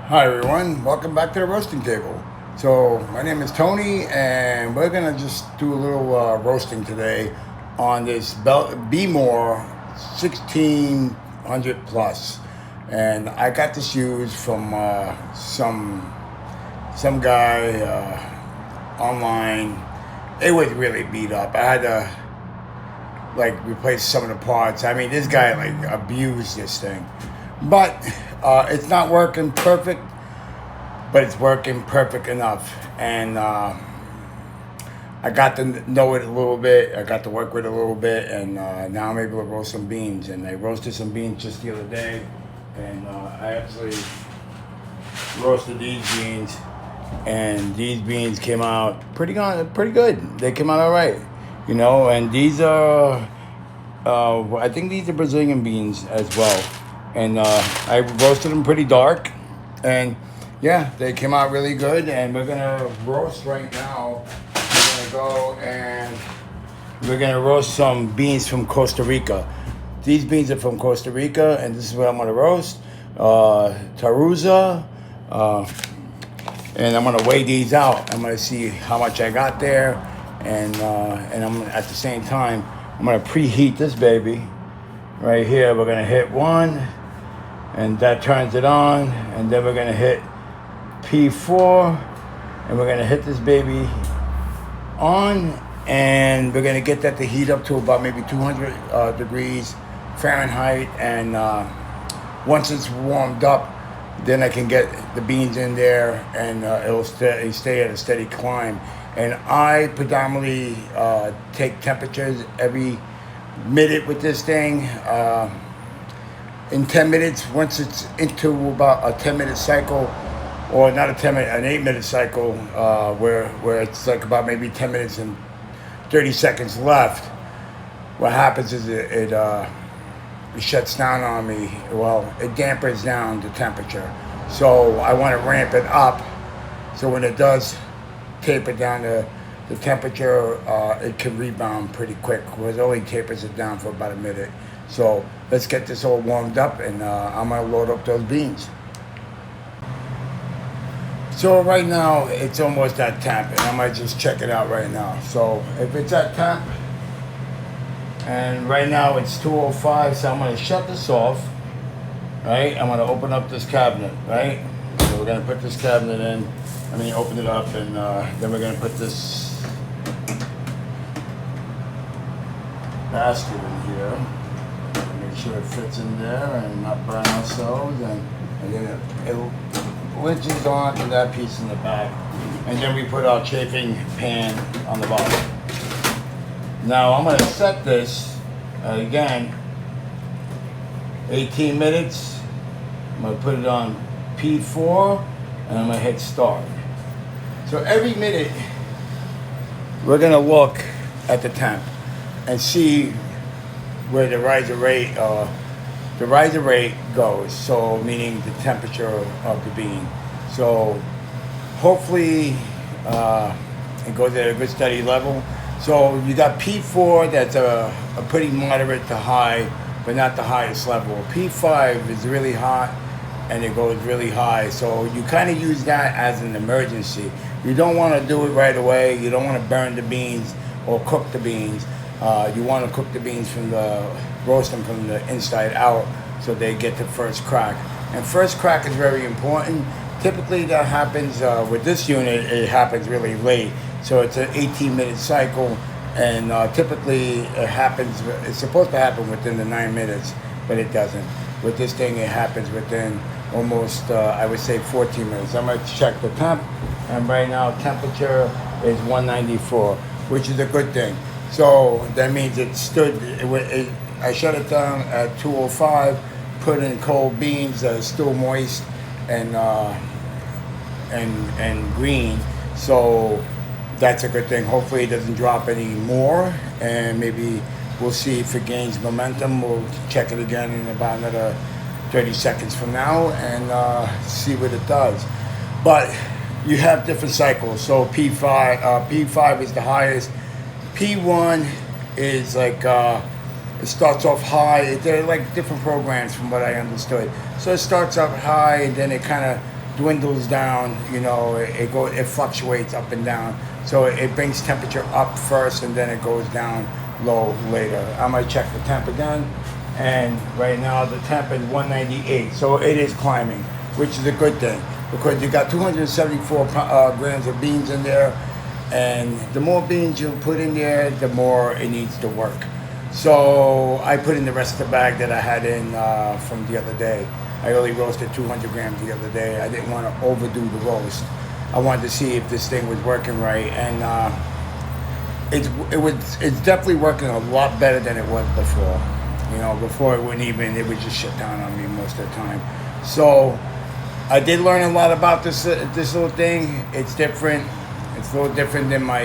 Hi everyone, welcome back to the roasting table. So my name is Tony, and we're gonna just do a little roasting today on this Bmore 1600 plus, and I got this used from some guy online. It was really beat up. I had to like replace some of the parts. I mean, this guy like abused this thing, but it's not working perfect, but it's working perfect enough. And I got to know it a little bit. I got to work with it a little bit, and now I'm able to roast some beans. And I roasted some beans just the other day, and I actually roasted these beans, and these beans came out pretty good. They came out all right, you know. And these are, I think these are Brazilian beans as well, and I roasted them pretty dark, and yeah, they came out really good. And we're gonna roast right now. We're gonna go and we're gonna roast some beans from Costa Rica. These beans are from Costa Rica, and this is what I'm gonna roast. Taruza, uh, and I'm gonna weigh these out. I'm gonna see how much I got there, and I'm at the same time I'm gonna preheat this baby right here. We're gonna hit one, and that turns it on, and then we're gonna hit P4, and we're gonna hit this baby on, and we're gonna get that to heat up to about maybe 200 degrees Fahrenheit. And once it's warmed up, then I can get the beans in there, and it'll stay at a steady climb. And I predominantly take temperatures every minute with this thing. In 10 minutes, once it's into about a 10-minute cycle, or not a 10-minute, an 8-minute cycle, where it's like about maybe 10 minutes and 30 seconds left, what happens is it shuts down on me. Well, it dampers down the temperature. So I want to ramp it up, so when it does taper down the temperature, it can rebound pretty quick. It only tapers it down for about a minute. So let's get this all warmed up, and I'm gonna load up those beans. So right now it's almost at temp, and I might just check it out right now. So if it's at temp, and right now it's 205, so I'm gonna shut this off. Right, I'm gonna open up this cabinet. Right, so we're gonna put this cabinet in. Open it up, and then we're gonna put this basket in here. Make sure it fits in there and not burn ourselves, and then it'll winches onto that piece in the back, and then we put our chafing pan on the bottom. Now I'm going to set this again 18 minutes. I'm going to put it on P4, and I'm going to hit start. So every minute we're going to look at the temp and see where the riser rate goes, so meaning the temperature of the bean. So hopefully it goes at a good steady level. So you got P4, that's a pretty moderate to high, but not the highest level. P5 is really hot, and it goes really high. So you kind of use that as an emergency. You don't want to do it right away. You don't want to burn the beans or cook the beans. You want to cook the beans roast them from the inside out, so they get the first crack. And first crack is very important. Typically that happens with this unit, it happens really late. So it's an 18-minute cycle, and typically it's supposed to happen within the 9 minutes, but it doesn't. With this thing, it happens within almost, I would say 14 minutes. I'm gonna check the temp, and right now temperature is 194, which is a good thing. So that means I shut it down at 205, put in cold beans that are still moist and green. So that's a good thing. Hopefully it doesn't drop any more, and maybe we'll see if it gains momentum. We'll check it again in about another 30 seconds from now, and see what it does. But you have different cycles. So P5 is the highest. P1 is like it starts off high. They're like different programs from what I understood. So it starts up high, and then it kind of dwindles down. You know, it fluctuates up and down. So it brings temperature up first, and then it goes down low later. I might check the temp again, and right now the temp is 198. So it is climbing, which is a good thing because you got 274 grams of beans in there, and the more beans you put in there, the more it needs to work. So I put in the rest of the bag that I had in from the other day. I only roasted 200 grams the other day. I didn't want to overdo the roast. I wanted to see if this thing was working right, and it's definitely working a lot better than it was before. You know, before it would just shut down on me most of the time. So I did learn a lot about this little thing. It's different. It's a little different than my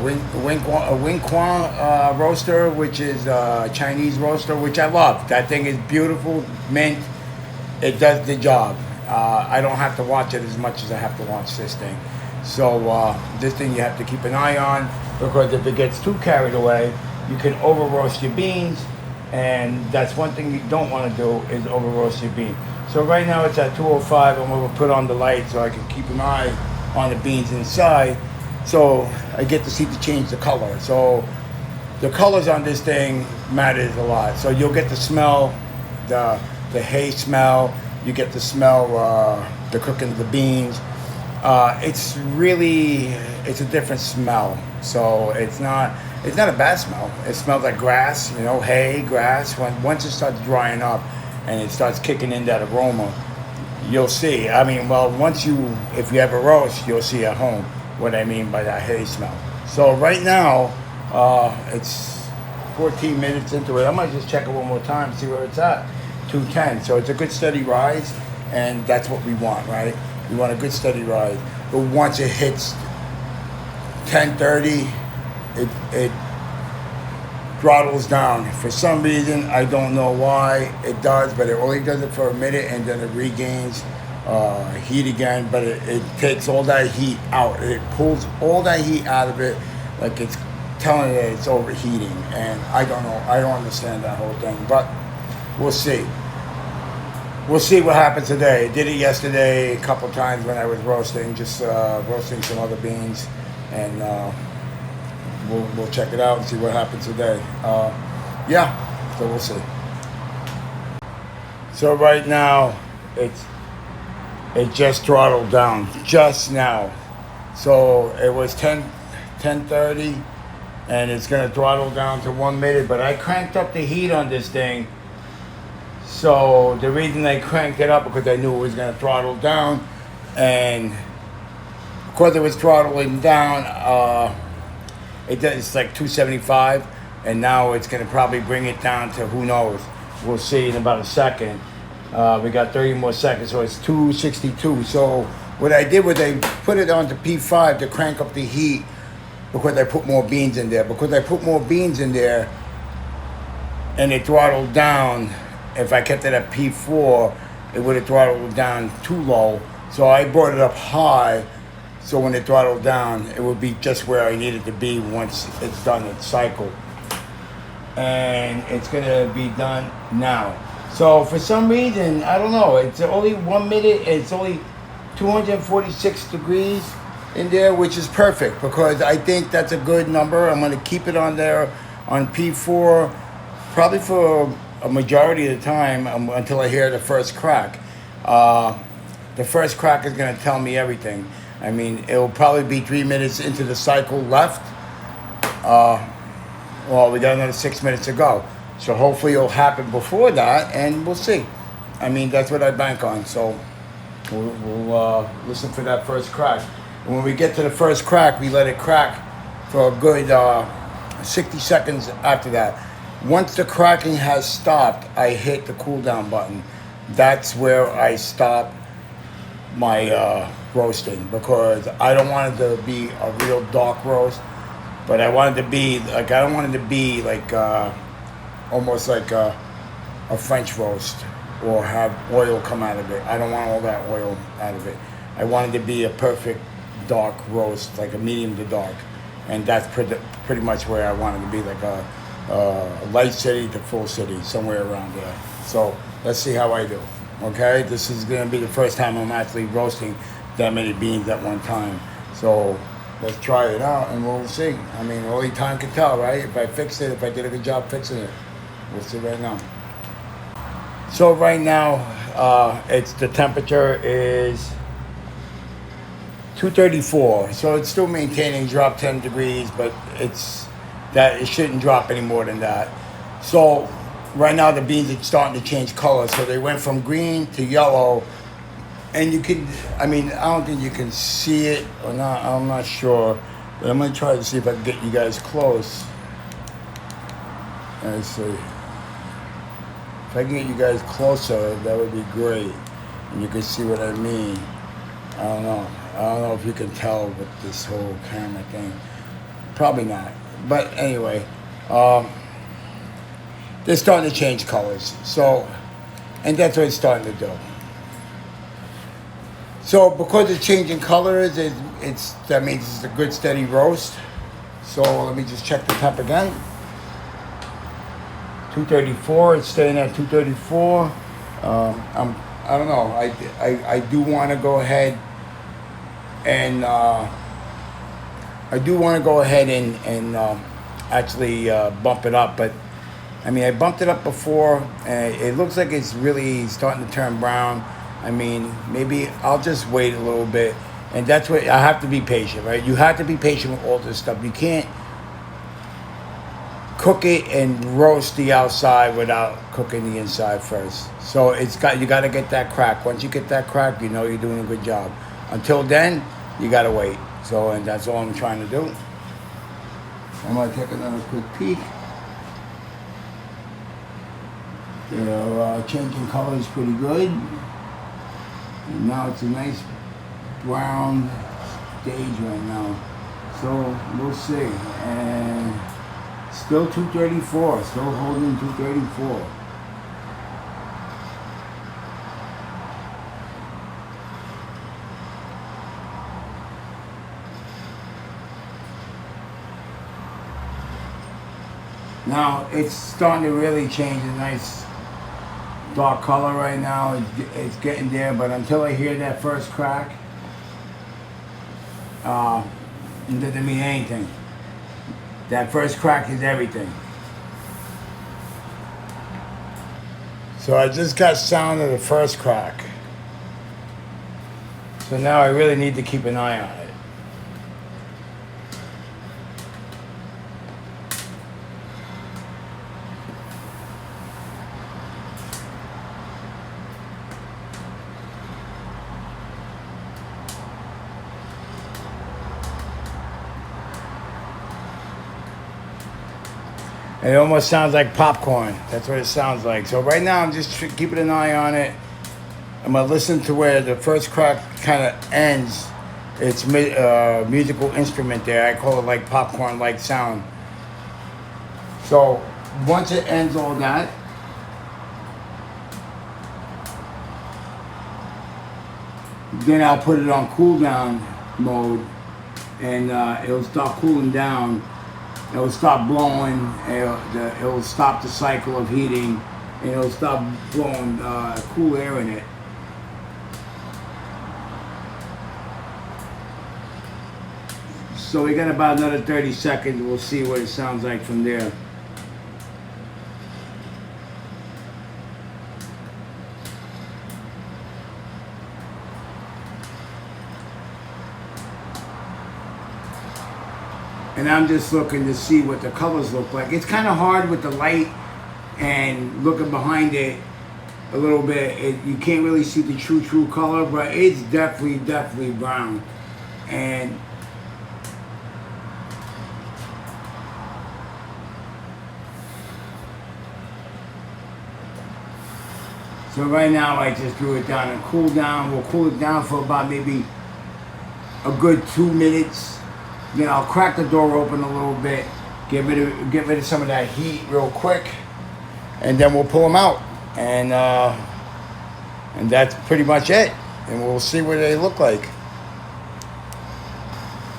Wing Quan roaster, which is a Chinese roaster, which I love. That thing is beautiful, mint. It does the job. I don't have to watch it as much as I have to watch this thing. So this thing you have to keep an eye on, because if it gets too carried away, you can over roast your beans, and that's one thing you don't want to do, is over roast your beans. So right now it's at 205. I'm going to put on the light so I can keep an eye on the beans inside, so I get to see to change the color. So the colors on this thing matters a lot. So you'll get to smell the hay smell. You get to smell the cooking of the beans. It's a different smell. So it's not a bad smell. It smells like grass, you know, hay, grass. Once it starts drying up and it starts kicking in that aroma, you'll see. I mean, well, if you ever roast, you'll see at home what I mean by that hay smell. So right now, it's 14 minutes into it. I might just check it one more time, see where it's at. 210. So it's a good steady rise, and that's what we want, right? We want a good steady rise. But once it hits 10:30, it throttles down. For some reason, I don't know why it does, but it only does it for a minute, and then it regains heat again. But it takes all that heat out. It pulls all that heat out of it, like it's telling it it's overheating. And I don't know. I don't understand that whole thing. But we'll see. We'll see what happens today. I did it yesterday a couple times when I was roasting, just roasting some other beans, and we'll check it out and see what happens today. So we'll see. So right now, it just throttled down just now. So it was 10:30, and it's gonna throttle down to 1 minute. But I cranked up the heat on this thing. So the reason I cranked it up because I knew it was going to throttle down, and because it was throttling down, it's like 275, and now it's going to probably bring it down to, who knows, we'll see in about a second. We got 30 more seconds, so it's 262. So what I did was I put it onto P5 to crank up the heat, because I put more beans in there. Because I put more beans in there and it throttled down, if I kept it at P4, it would have throttled down too low. So I brought it up high, so when it throttled down, it would be just where I needed to be once it's done its cycle. And it's gonna be done now. So for some reason, I don't know, it's only 1 minute, it's only 246 degrees in there, which is perfect, because I think that's a good number. I'm gonna keep it on there on P4, probably for a majority of the time, until I hear the first crack. The first crack is going to tell me everything. I mean, it will probably be 3 minutes into the cycle left. Well, we got another 6 minutes to go. So hopefully it'll happen before that, and we'll see. I mean, that's what I bank on. So we'll listen for that first crack. And when we get to the first crack, we let it crack for a good 60 seconds after that. Once the cracking has stopped, I hit the cool down button. That's where I stop my roasting, because I don't want it to be a real dark roast, but I want it to be like, I don't want it to be like almost like a French roast, or have oil come out of it. I don't want all that oil out of it. I want it to be a perfect dark roast, like a medium to dark, and that's pretty much where I want it to be, like a light city to full city, somewhere around there. So let's see how I do. Okay, this is gonna be the first time I'm actually roasting that many beans at one time. So let's try it out and we'll see. I mean, only time can tell, right? If I fixed it, if I did a good job fixing it. We'll see right now. So right now, it's the temperature is 234. So it's still maintaining drop 10 degrees, but it's that it shouldn't drop any more than that. So right now the beans are starting to change color. So they went from green to yellow, and you can, I mean, I don't think you can see it or not. I'm not sure, but I'm gonna try to see if I can get you guys close. Let's see. If I can get you guys closer, that would be great, and you can see what I mean. I don't know. I don't know if you can tell with this whole camera thing. Probably not. But anyway, they're starting to change colors. So, and that's what it's starting to do. So because it's changing colors, that means it's a good steady roast. So let me just check the temp again. 234. It's staying at 234. I don't know. I do want to go ahead and actually bump it up, but I mean I bumped it up before, and it looks like it's really starting to turn brown. I mean, maybe I'll just wait a little bit, and that's what I have to be patient, right? You have to be patient with all this stuff. You can't cook it and roast the outside without cooking the inside first. So you got to get that crack. Once you get that crack, you know you're doing a good job. Until then, you got to wait. So, and that's all I'm trying to do. I'm gonna take another quick peek. They're changing colors pretty good. And now it's a nice brown stage right now. So we'll see. And still 234, still holding 234. Now it's starting to really change a nice dark color right now. It's getting there, but until I hear that first crack, it doesn't mean anything. That first crack is everything. So I just got sound of the first crack. So now I really need to keep an eye on it. It almost sounds like popcorn. That's what it sounds like. So right now I'm just keeping an eye on it. I'm gonna listen to where the first crack kind of ends. It's a musical instrument there. I call it like popcorn-like sound. So once it ends all that, then I'll put it on cool down mode, and it'll start cooling down. It'll stop blowing, it'll stop the cycle of heating, and it'll stop blowing cool air in it. So we got about another 30 seconds. We'll see what it sounds like from there. And I'm just looking to see what the colors look like. It's kind of hard with the light and looking behind it a little bit. You can't really see the true color, but it's definitely brown. And so right now I just threw it down and cooled down. We'll cool it down for about maybe a good 2 minutes. Then I'll crack the door open a little bit, get rid of some of that heat real quick, and then we'll pull them out. And that's pretty much it. And we'll see what they look like.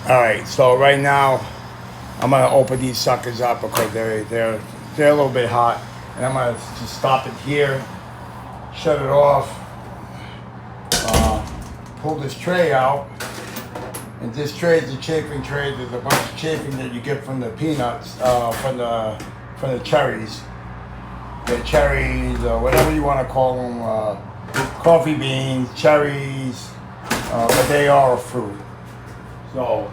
All right, so right now I'm gonna open these suckers up because they're a little bit hot, and I'm gonna just stop it here, shut it off. pull this tray out. And this tray is a chafing tray. There's a bunch of chafing that you get from the peanuts, from the cherries. The cherries, whatever you want to call them, coffee beans, cherries, but they are a fruit. So,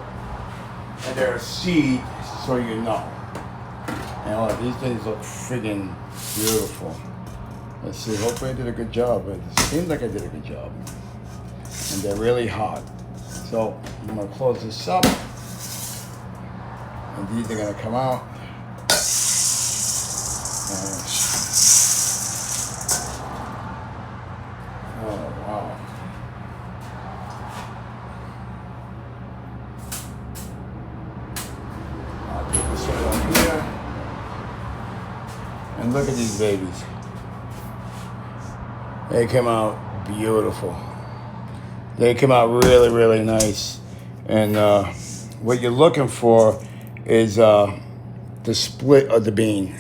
and they're a seed, so you know. And these things look friggin' beautiful. Let's see, hopefully I did a good job. It seems like I did a good job. And they're really hot. So I'm gonna close this up. And these are gonna come out. Oh, wow. I'll put this right on here. And look at these babies. They came out beautiful. They came out really, really nice. And what you're looking for is the split of the bean,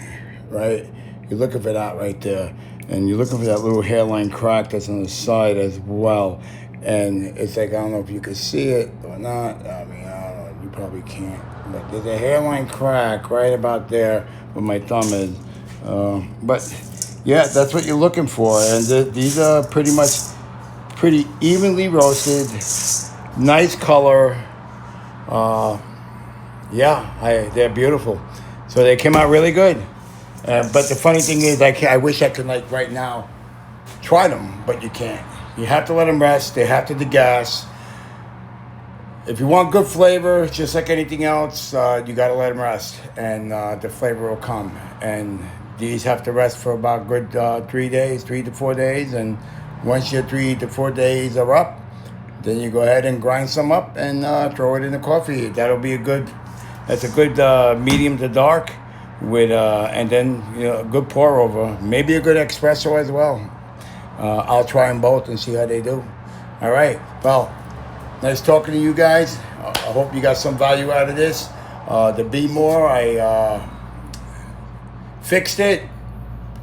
right? You're looking for that right there. And you're looking for that little hairline crack that's on the side as well. And it's like, I don't know if you can see it or not. I mean, I don't know. You probably can't. But there's a hairline crack right about there where my thumb is. But yeah, that's what you're looking for. And these are pretty evenly roasted, nice color. They're beautiful. So they came out really good. But the funny thing is, I wish I could, like right now, try them, but you can't. You have to let them rest. They have to degas. If you want good flavor, just like anything else, you got to let them rest, and the flavor will come. And these have to rest for about good 3 days, 3 to 4 days. And once your 3 to 4 days are up, then you go ahead and grind some up and throw it in the coffee. That's a good medium to dark with, and then a good pour over. Maybe a good espresso as well. I'll try them both and see how they do. All right. Well, nice talking to you guys. I hope you got some value out of this. The Be More, I fixed it,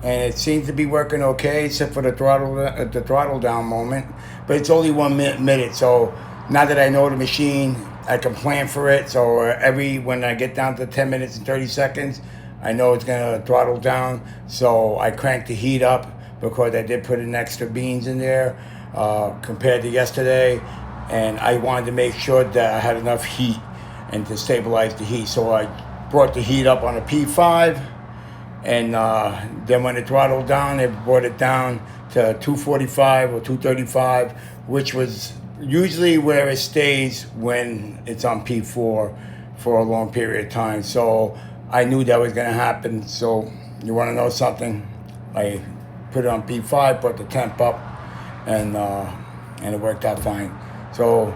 and it seems to be working okay, except for the throttle down moment. But it's only 1 minute, so now that I know the machine, I can plan for it. So when I get down to 10 minutes and 30 seconds, I know it's gonna throttle down. So I cranked the heat up because I did put in extra beans in there compared to yesterday, and I wanted to make sure that I had enough heat and to stabilize the heat. So I brought the heat up on a P5. And then when it throttled down, it brought it down to 245 or 235, which was usually where it stays when it's on P4 for a long period of time. So I knew that was going to happen. So you want to know something? I put it on P5, put the temp up, and it worked out fine. So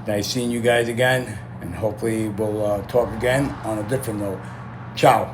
nice seeing you guys again, and hopefully we'll talk again on a different note. Ciao.